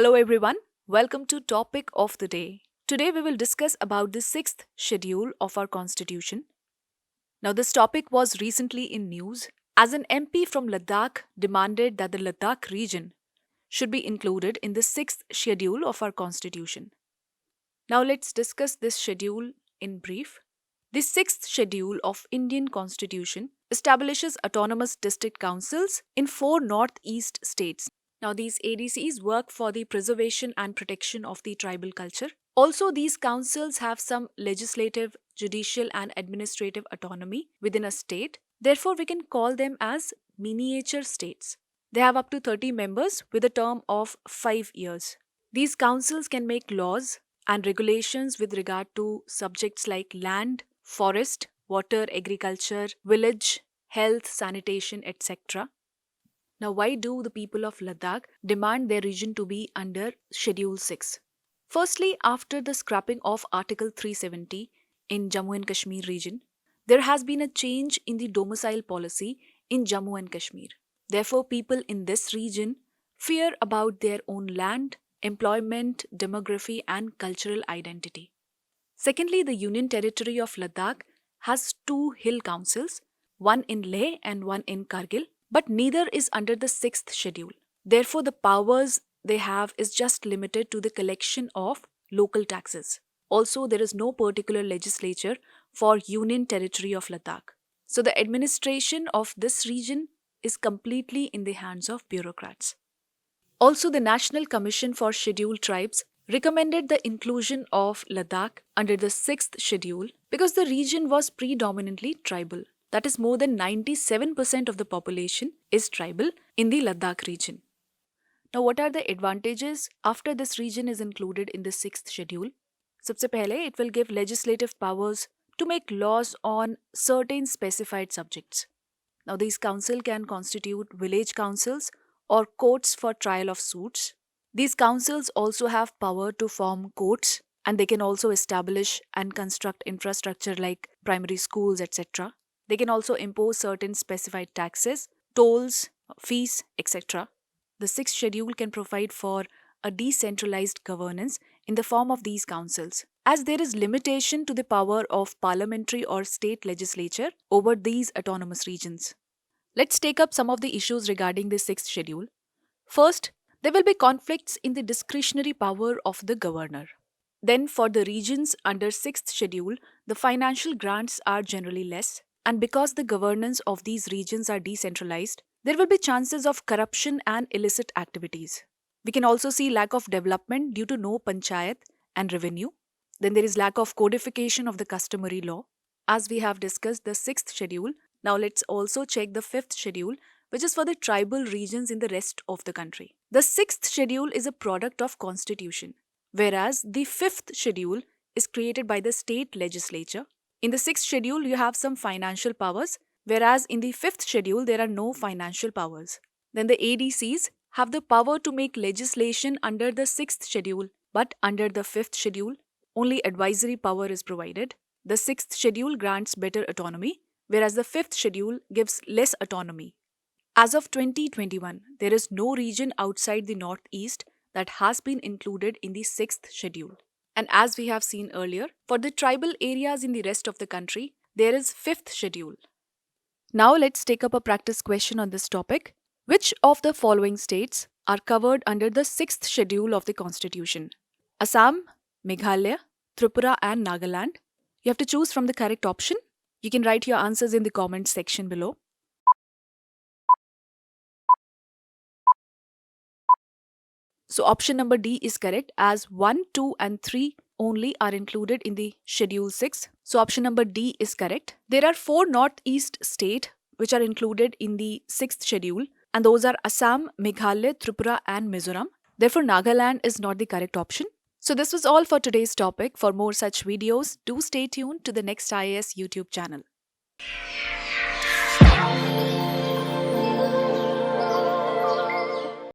Hello everyone, welcome to Topic of the Day. Today we will discuss about the 6th schedule of our constitution. Now this topic was recently in news as an MP from Ladakh demanded that the Ladakh region should be included in the 6th schedule of our constitution. Now let's discuss this schedule in brief. The 6th schedule of Indian constitution establishes autonomous district councils in 4 northeast states. Now, these ADCs work for the preservation and protection of the tribal culture. Also, these councils have some legislative, judicial, and administrative autonomy within a state. Therefore, we can call them as miniature states. They have up to 30 members with a term of 5 years. These councils can make laws and regulations with regard to subjects like land, forest, water, agriculture, village, health, sanitation, etc. Now, why do the people of Ladakh demand their region to be under Schedule 6? Firstly, after the scrapping of Article 370 in Jammu and Kashmir region, there has been a change in the domicile policy in Jammu and Kashmir. Therefore, people in this region fear about their own land, employment, demography, and cultural identity. Secondly, the Union Territory of Ladakh has 2 hill councils, one in Leh and one in Kargil, but neither is under the 6th schedule. Therefore, the powers they have is just limited to the collection of local taxes. Also, there is no particular legislature for Union Territory of Ladakh. So, the administration of this region is completely in the hands of bureaucrats. Also, the National Commission for Scheduled Tribes recommended the inclusion of Ladakh under the 6th schedule because the region was predominantly tribal. That is, more than 97% of the population is tribal in the Ladakh region. Now, what are the advantages after this region is included in the 6th schedule? Sabse pehle, it will give legislative powers to make laws on certain specified subjects. Now, these council can constitute village councils or courts for trial of suits. These councils also have power to form courts, and they can also establish and construct infrastructure like primary schools, etc. They can also impose certain specified taxes, tolls, fees, etc. The 6th schedule can provide for a decentralized governance in the form of these councils, as there is limitation to the power of parliamentary or state legislature over these autonomous regions. Let's take up some of the issues regarding the 6th schedule. First, there will be conflicts in the discretionary power of the governor. Then, for the regions under 6th schedule, the financial grants are generally less. And because the governance of these regions are decentralized, there will be chances of corruption and illicit activities. We can also see lack of development due to no panchayat and revenue. Then there is lack of codification of the customary law. As we have discussed the 6th schedule, now let's also check the 5th schedule, which is for the tribal regions in the rest of the country. The 6th schedule is a product of constitution, whereas the 5th schedule is created by the state legislature. In the 6th schedule, you have some financial powers, whereas in the 5th schedule, there are no financial powers. Then the ADCs have the power to make legislation under the 6th schedule, but under the 5th schedule, only advisory power is provided. The 6th schedule grants better autonomy, whereas the 5th schedule gives less autonomy. As of 2021, there is no region outside the Northeast that has been included in the 6th schedule. And as we have seen earlier, for the tribal areas in the rest of the country, there is 5th schedule. Now let's take up a practice question on this topic. Which of the following states are covered under the 6th schedule of the Constitution? Assam, Meghalaya, Tripura and Nagaland. You have to choose from the correct option. You can write your answers in the comments section below. So option number D is correct, as 1, 2 and 3 only are included in the Schedule 6. So option number D is correct. There are 4 northeast states which are included in the 6th schedule, and those are Assam, Meghalaya, Tripura and Mizoram. Therefore, Nagaland is not the correct option. So this was all for today's topic. For more such videos, do stay tuned to the Next IAS YouTube channel.